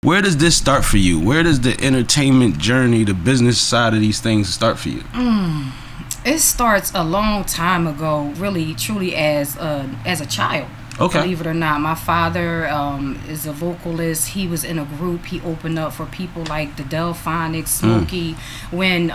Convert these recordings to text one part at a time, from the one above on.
Where does this start for you? Where does the entertainment journey, the business side of these things start for you? It starts a long time ago, really, truly as a child. Okay. Believe it or not, my father is a vocalist. He was in a group. He opened up for people like the Delphonics, Smokey, when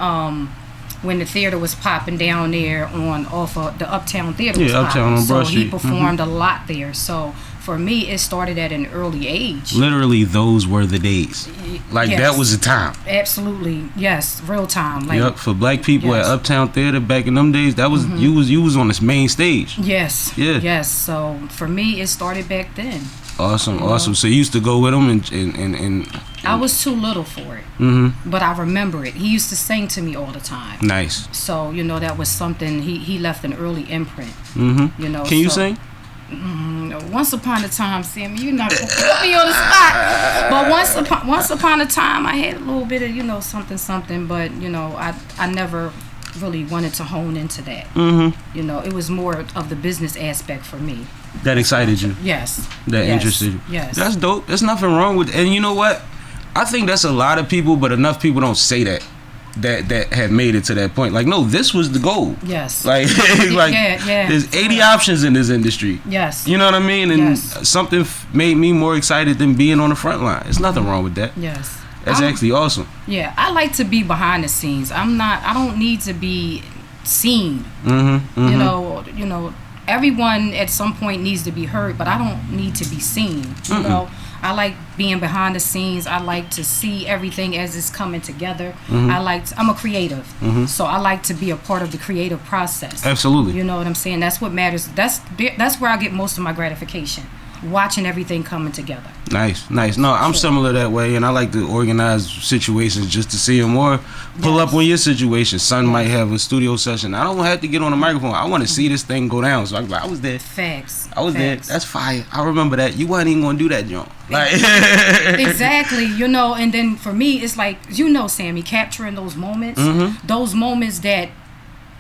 the theater was popping down there off of the Uptown Theater. Yeah, Uptown on Broad Street. So he performed a lot there. So for me, it started at an early age. Literally, those were the days. Like, yes. That was the time. Absolutely, yes, real time. Like, yep, for black people yes. at Uptown Theater back in them days, that was you was on this main stage. Yes. Yeah. Yes. So for me, it started back then. Awesome, awesome. So you used to go with him and I was too little for it, but I remember it. He used to sing to me all the time. Nice. So that was something. He left an early imprint. Can you sing? Once upon a time, Sammie, you're not gonna put me on the spot. But once upon a time, I had a little bit of something. But I never really wanted to hone into that. It was more of the business aspect for me. That excited you. Yes. That interested you. Yes. That's dope. There's nothing wrong with. And you know what? I think that's a lot of people, but enough people don't say that have made it to that point. Like, no, this was the goal. Yes. Like, yeah. There's 80 options in this industry. Yes. You know what I mean? And something made me more excited than being on the front line. There's nothing wrong with that. Yes. That's actually awesome. Yeah, I like to be behind the scenes. I don't need to be seen. Everyone at some point needs to be heard, but I don't need to be seen. I like being behind the scenes. I like to see everything as it's coming together. I'm a creative, so I like to be a part of the creative process. Absolutely. You know what I'm saying? That's what matters. That's where I get most of my gratification. Watching everything coming together. Nice. No, I'm similar that way, and I like to organize situations just to see them or pull up on your situation. Son might have a studio session. I don't have to get on the microphone. I want to see this thing go down. So I'm like, I was there. Facts. I was there. That's fire. I remember that. You wasn't even gonna do that, John. Like exactly. And then for me, it's like Sammie, capturing those moments, those moments that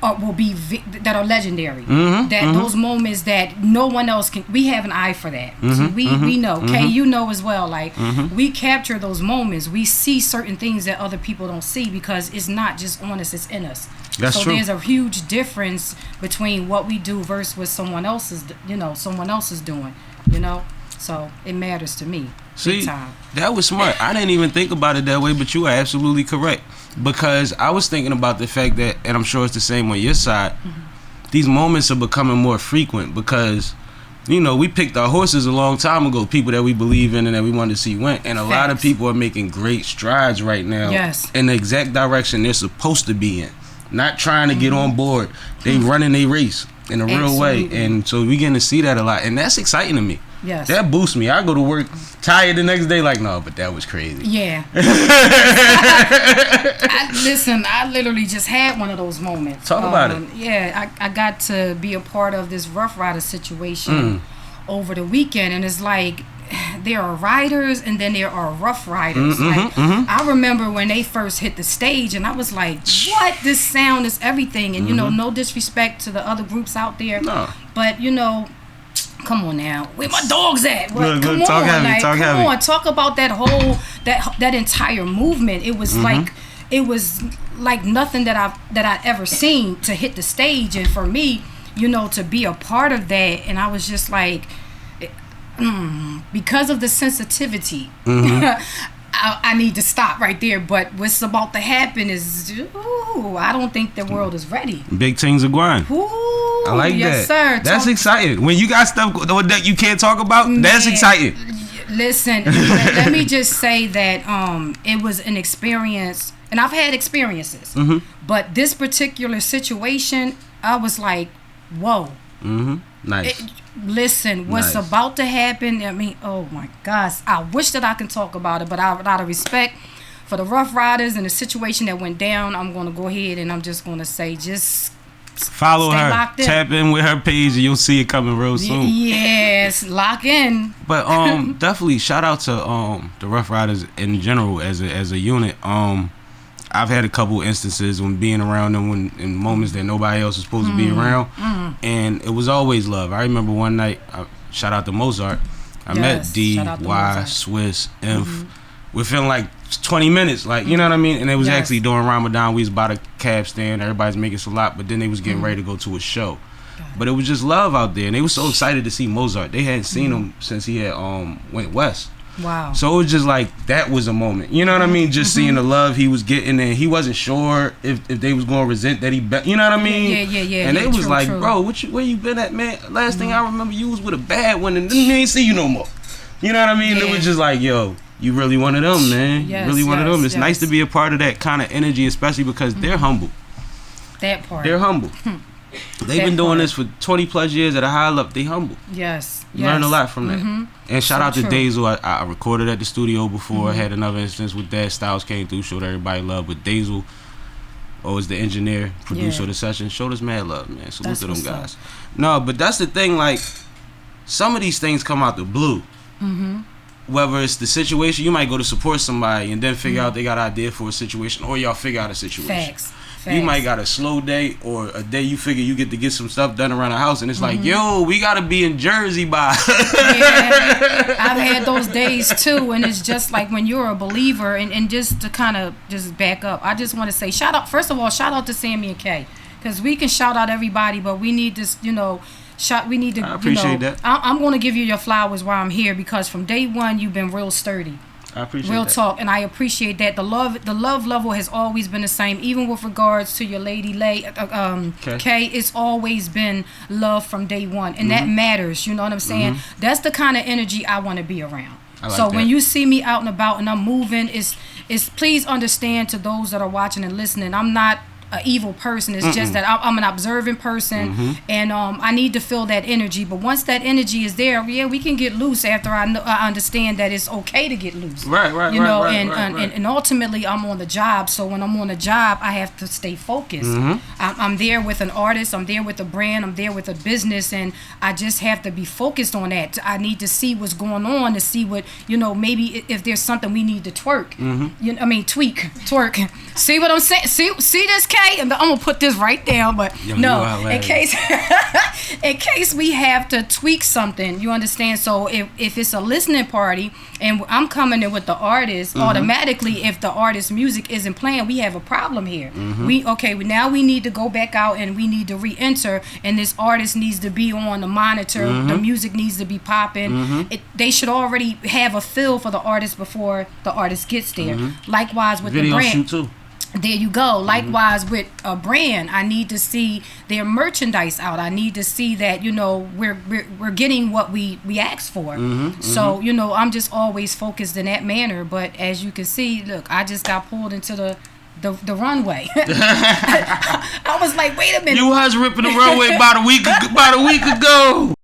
that are legendary. Those moments that no one else can. We have an eye for that. So we know. Kay, as well. Like we capture those moments. We see certain things that other people don't see because it's not just on us; it's in us. That's true. There's a huge difference between what we do versus what someone else is doing. So it matters to me. See, big time. That was smart. I didn't even think about it that way, but you are absolutely correct. Because I was thinking about the fact that, and I'm sure it's the same on your side, these moments are becoming more frequent because, we picked our horses a long time ago, people that we believe in and that we wanted to see win. And a lot of people are making great strides right now in the exact direction they're supposed to be in. Not trying to get on board. They running their race in a real way. And so we're getting to see that a lot. And that's exciting to me. Yes. That boosts me. I go to work tired the next day like, no, but that was crazy. Yeah. I literally just had one of those moments. Talk about it. Yeah, I got to be a part of this Rough Rider situation over the weekend, and it's like there are riders and then there are Rough Riders. I remember when they first hit the stage, and I was like, what? This sound is everything. And, no disrespect to the other groups out there. No. But, come on now, where my dogs at? Come on, talk about that whole that entire movement. It was like nothing that I'd ever seen to hit the stage, and for me, to be a part of that, and I was just like, because of the sensitivity. I need to stop right there, but what's about to happen is, I don't think the world is ready. Big things are going. I like yes, that. Sir. That's exciting. When you got stuff that you can't talk about, that's exciting. Listen, let me just say that it was an experience, and I've had experiences, but this particular situation, I was like, whoa. Nice. Listen, what's about to happen, I mean, oh my gosh, I wish that I could talk about it, but out of respect for the Rough Riders and the situation that went down, I'm going to go ahead and I'm just going to say, just follow her, tap in with her page, and you'll see it coming real soon. Yes, lock in. But definitely shout out to the Rough Riders in general as a unit. I've had a couple instances when being around them in moments that nobody else is supposed to be around, and it was always love. I remember one night, shout out to Mozart, I met D, Y, Swiss, Inf, within like 20 minutes, like, you know what I mean? And it was actually during Ramadan. We was by the cab stand, everybody's making salat, but then they was getting ready to go to a show. But it was just love out there, and they were so excited to see Mozart. They hadn't seen him since he had went west. Wow. So it was just like, that was a moment, you know what I mean? Just seeing the love he was getting, and he wasn't sure if they was going to resent that he bet, you know what I mean? Yeah. And they was like, bro, where you been at, man? Last thing I remember, you was with a bad one, and then they ain't see you no more. You know what I mean? It was just like, yo, you really one of them, man. Yes, really one of them. It's nice to be a part of that kind of energy, especially because they're humble. That part. They're humble. They've been doing this for 20 plus years at a high level. They humble. Yes. Learn a lot from that. And shout out to Dazel. I recorded at the studio before. Had another instance with that. Styles came through, showed everybody love. But Dazel, was the engineer, producer of the session, showed us mad love, man. Salute to them guys. No, but that's the thing. Like, some of these things come out the blue. Whether it's the situation, you might go to support somebody and then figure out they got an idea for a situation, or y'all figure out a situation. Facts. You might got a slow day, or a day you figure you get to get some stuff done around the house, and it's like, yo, we gotta be in Jersey by. I've had those days too, and it's just like when you're a believer, and just to kind of just back up, I just want to say first of all, shout out to Sammie and Kay, because we can shout out everybody, but we need this, we need to. I appreciate that. I'm going to give you your flowers while I'm here, because from day one you've been real sturdy. I appreciate real that. talk, and I appreciate that. The love level has always been the same, even with regards to your lady Kay. It's always been love from day one, and that matters. You know what I'm saying? That's the kind of energy I want to be around. So when you see me out and about and I'm moving, it's please understand, to those that are watching and listening, I'm not an evil person. It's just that I'm an observant person, and I need to feel that energy. But once that energy is there, we can get loose after I understand that it's okay to get loose. Right. And ultimately, I'm on the job. So when I'm on the job, I have to stay focused. I'm there with an artist. I'm there with a brand. I'm there with a business, and I just have to be focused on that. I need to see what's going on, to see what, maybe if there's something we need to tweak. See what I'm saying? See this, Kay? And I'm gonna put this right down, but in case we have to tweak something, you understand? So if it's a listening party and I'm coming in with the artist, automatically, if the artist's music isn't playing, we have a problem here. Now we need to go back out and we need to re-enter, and this artist needs to be on the monitor. The music needs to be popping. They should already have a feel for the artist before the artist gets there. Likewise with video the brand. shoot too. There you go. Likewise with a brand, I need to see their merchandise out. I need to see that we're getting what we asked for. So I'm just always focused in that manner. But as you can see, look, I just got pulled into the runway. I was like, wait a minute. You was ripping the runway about a week ago.